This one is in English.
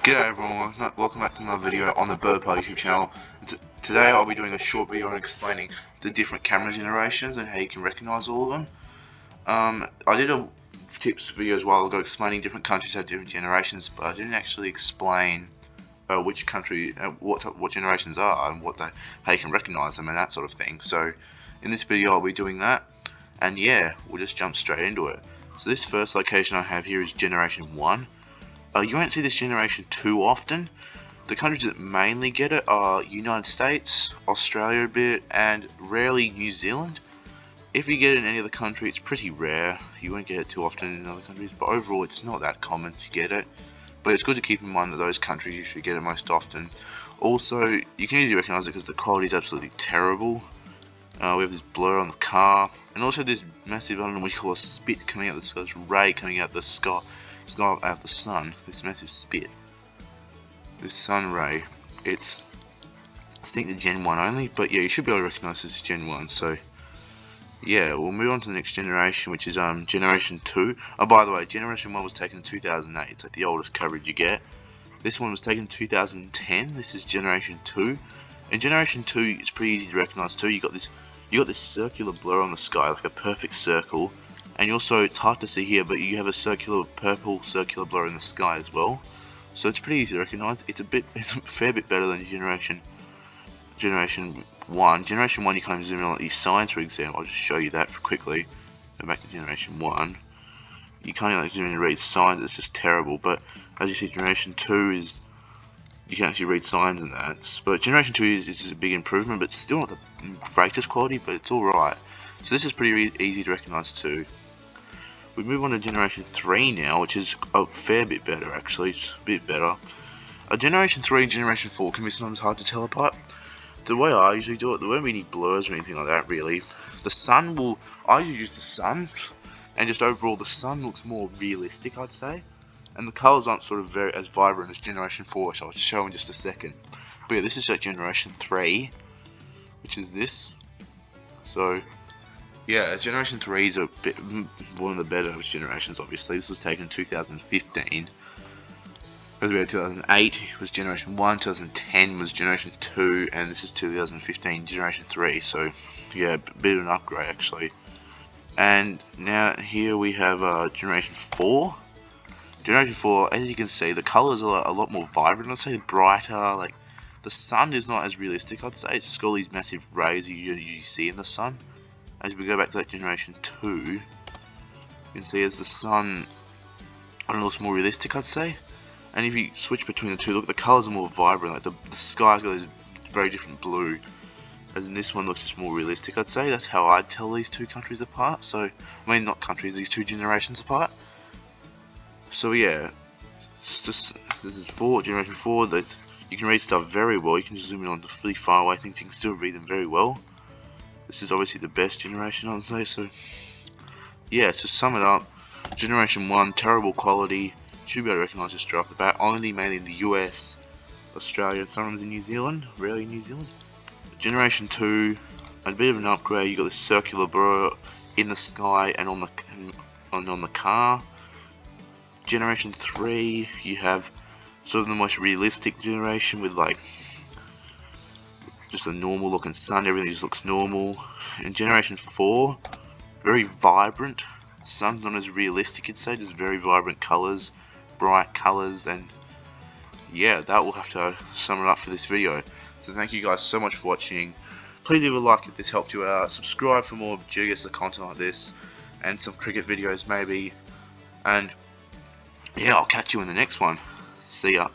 G'day everyone, welcome back to another video on the Bird Party YouTube channel. Today I'll be doing a short video on explaining the different camera generations and how you can recognise all of them. I did a tips video as while ago explaining different countries have different generations, but I didn't actually explain which country, what generations are and how you can recognise them and that sort of thing. So in this video I'll be doing that, and yeah, we'll just jump straight into it. So this first location I have here is Generation 1. You won't see this Generation 2 often. The countries that mainly get it are United States, Australia a bit, and rarely New Zealand. If you get it in any other country, it's pretty rare. You won't get it too often in other countries, but overall it's not that common to get it. But it's good to keep in mind that those countries usually get it most often. Also, you can easily recognise it because the quality is absolutely terrible. We have this blur on the car, and also this massive, I don't know what you call a spit coming out of the sky, this ray coming out of the sky. Out of the sun, this massive spit, this sun ray. It's distinct to Gen 1 only, but yeah, you should be able to recognise this as Gen 1. So yeah, we'll move on to the next generation, which is Generation 2. Oh, by the way, Generation 1 was taken in 2008. It's like the oldest coverage you get. This one was taken in 2010. This is Generation 2. And Generation 2 is pretty easy to recognise too. You got this circular blur on the sky, like a perfect circle. And also, it's hard to see here, but you have a purple circular blur in the sky as well. So it's pretty easy to recognise. It's a fair bit better than Generation 1. Generation 1, you can't zoom in on these signs, for example. I'll just show you that quickly. Go back to Generation 1. You can't even zoom in and read signs. It's just terrible. But as you see, Generation 2 is you can actually read signs and that. But Generation 2 is a big improvement, but still not the greatest quality. But it's all right. So this is pretty easy to recognise too. We move on to Generation 3 now, which is a fair bit better actually, it's a bit better. Generation 3 and Generation 4 can be sometimes hard to tell apart. The way I usually do it, there won't be any blurs or anything like that really. I usually use the sun, and just overall the sun looks more realistic, I'd say. And the colours aren't sort of as vibrant as Generation 4, which I'll show in just a second. But yeah, this is like Generation 3, which is this. So yeah, Generation 3 is one of the better generations, obviously. This was taken in 2015. As we had 2008 was Generation 1, 2010 was Generation 2, and this is 2015, Generation 3. So, yeah, a bit of an upgrade, actually. And now here we have Generation 4. Generation 4, as you can see, the colours are a lot more vibrant, I'd say, brighter. Like, the sun is not as realistic, I'd say. It's just got all these massive rays you usually see in the sun. As we go back to that Generation 2, you can see as the sun, I don't know, looks more realistic, I'd say. And if you switch between the two, look, the colours are more vibrant. Like the sky's got this very different blue, as in this one looks just more realistic, I'd say. That's how I'd tell these two countries apart. So, I mean, not countries, these two generations apart. So yeah, this is Generation 4. That you can read stuff very well. You can just zoom in on the really far away things. You can still read them very well. This is obviously the best generation, I'd say. So yeah, to sum it up, Generation 1, terrible quality, should be able to recognise this straight off the bat, only mainly in the US, Australia, and sometimes in New Zealand, rarely New Zealand. Generation 2, a bit of an upgrade. You got this circular blur in the sky and on the car. Generation 3, you have sort of the most realistic generation with like just a normal looking sun, everything just looks normal. In Generation 4, very vibrant. Sun's not as realistic, you'd say, just very vibrant colours, bright colours, and yeah, that will have to sum it up for this video. So thank you guys so much for watching. Please leave a like if this helped you out, subscribe for more GeoGuessr content like this, and some cricket videos maybe, and yeah, I'll catch you in the next one. See ya.